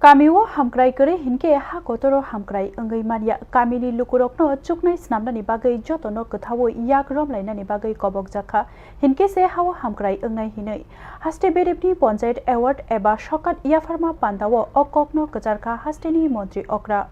Kamiwo hamkrai kere hinke ha kotoro hamkrai angai mania kamini lukurokno chuknai snamnani bagai jotono kothawo yak romlainani bagai kobok jakha hinke se hawo hamkrai angai hinai haste berepni panchayat award eba shokat yafarma pandawo okokno kajarkha hasteni montri okra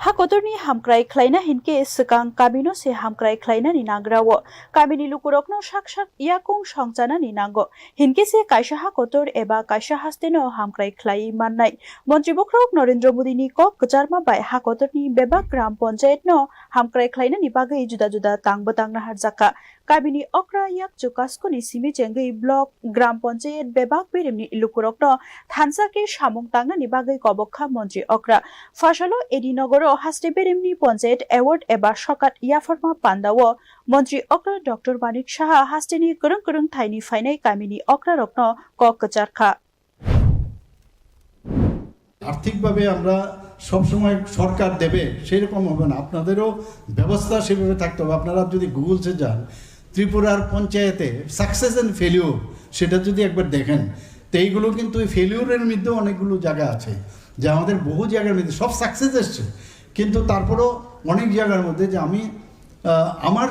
ha kotorni hamkrai khlaina hinke sikang kamino se hamkrai khlaina ni nagrawo kamini lukurokno shak yakung songchana ni nango hinke se kaisa ha kotor eba kaisa hasteno hamkrai khlai mannai mantri bokrok Narendra Modi ni kok kajarma bai ha kotorni beba gram panchayat no hamkrai khlaina ni bagai juda juda tangbatang na harjaka kamini okra yak chukasko ni simi chengai block gram panchayat bebak beremni lukurokno thansa ke samung tangna ni bagai kobokha mantri okra fasalo edinogor haste beremni panchayat award eba shokat yafarma pandawo mantri okra Dr. Manik Saha hasteni kurung thaini fainai kamini okra rokno kok kajarkha আর্থিকভাবে আমরা সব সময় সরকার দেবে সেই রকম হবে না আপনাদেরও ব্যবস্থা সেভাবে থাকতে হবে আপনারা যদি গুগলসে যান ত্রিপুরার পঞ্চায়েতে সাকসেস এন্ড ফেলিউর সেটা যদি একবার দেখেন তো এইগুলো কিন্তু ফেলিউরের মধ্যে অনেকগুলো জায়গা আছে যে আমাদের বহু জায়গার মধ্যে সব সাকসেস এসছে কিন্তু তারপরেও অনেক জায়গার মধ্যে যে আমি আমার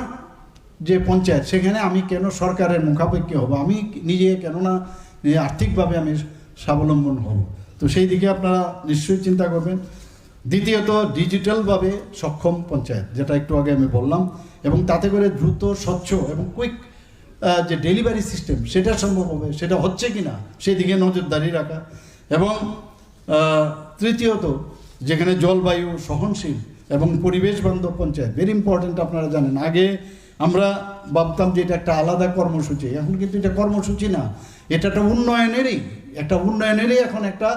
যে পঞ্চায়েত সেখানে আমি কেন সরকারের মুখাপেক্ষী হব আমি নিজে কেননা আর্থিকভাবে আমি স্বাবলম্বন হব তো সেই দিকে আপনারা নিশ্চয়ই চিন্তা করবেন দ্বিতীয়ত ডিজিটালভাবে সক্ষম পঞ্চায়েত যেটা একটু আগে আমি বললাম এবং তাতে করে দ্রুত স্বচ্ছ এবং কুইক যে ডেলিভারি সিস্টেম সেটা সম্ভব হবে সেটা হচ্ছে কি না সেই দিকে নজরদারি রাখা এবং তৃতীয়ত যেখানে জলবায়ু সহনশীল এবং পরিবেশ বান্ধব পঞ্চায়েত ভেরি ইম্পর্ট্যান্ট আপনারা জানেন আগে আমরা ভাবতাম যে এটা একটা আলাদা কর্মসূচি এখন কিন্তু এটা কর্মসূচি না এটা একটা উন্নয়নেরই এখন একটা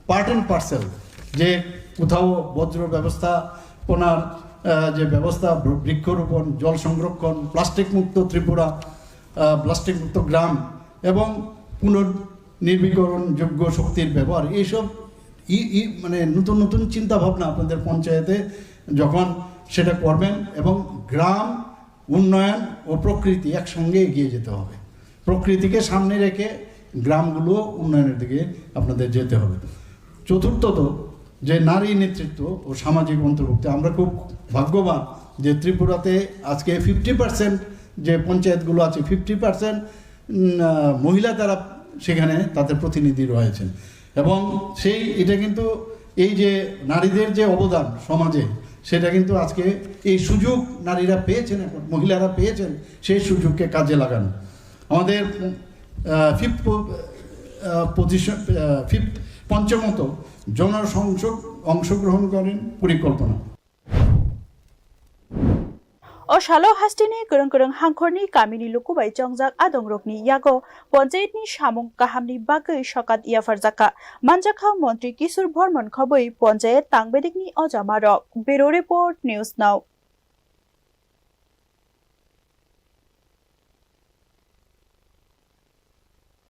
পার্ট অ্যান্ড পার্সেল যে কোথাও বজ্র ব্যবস্থাপনার যে ব্যবস্থা বৃক্ষরোপণ জল সংরক্ষণ প্লাস্টিক মুক্ত ত্রিপুরা প্লাস্টিক মুক্ত গ্রাম এবং পুনর্নির্বীকরণযোগ্য শক্তির ব্যবহার এইসব মানে নতুন নতুন চিন্তাভাবনা আপনাদের পঞ্চায়েতে যখন সেটা করবেন এবং গ্রাম উন্নয়ন ও প্রকৃতি একসঙ্গে এগিয়ে যেতে হবে প্রকৃতিকে সামনে রেখে গ্রামগুলো উন্নয়নের দিকে আপনাদের যেতে হবে চতুর্থত যে নারী নেতৃত্ব ও সামাজিক অন্তর্ভুক্তি আমরা খুব ভাগ্যবান যে ত্রিপুরাতে আজকে 50% যে পঞ্চায়েতগুলো আছে 50% মহিলা তারা সেখানে তাদের প্রতিনিধি রয়েছেন এবং এটা কিন্তু এই যে নারীদের যে অবদান সমাজে সেটা কিন্তু আজকে এই সুযোগ নারীরা পেয়েছেন এখন মহিলারা পেয়েছেন সেই সুযোগকে কাজে লাগানো আমাদের পঞ্চমত জনসংযোগ অংশগ্রহণ করেন পরিকল্পনা o shalo hastini kurung hangkhorni kamini lukubai chongjak adongrokni yago panchayatni samung kahamni bagai shokat yafarjaka manjakha mantri Kishore Burman khoboi panchayat tangbedikni ojamarok Bureau Report News Now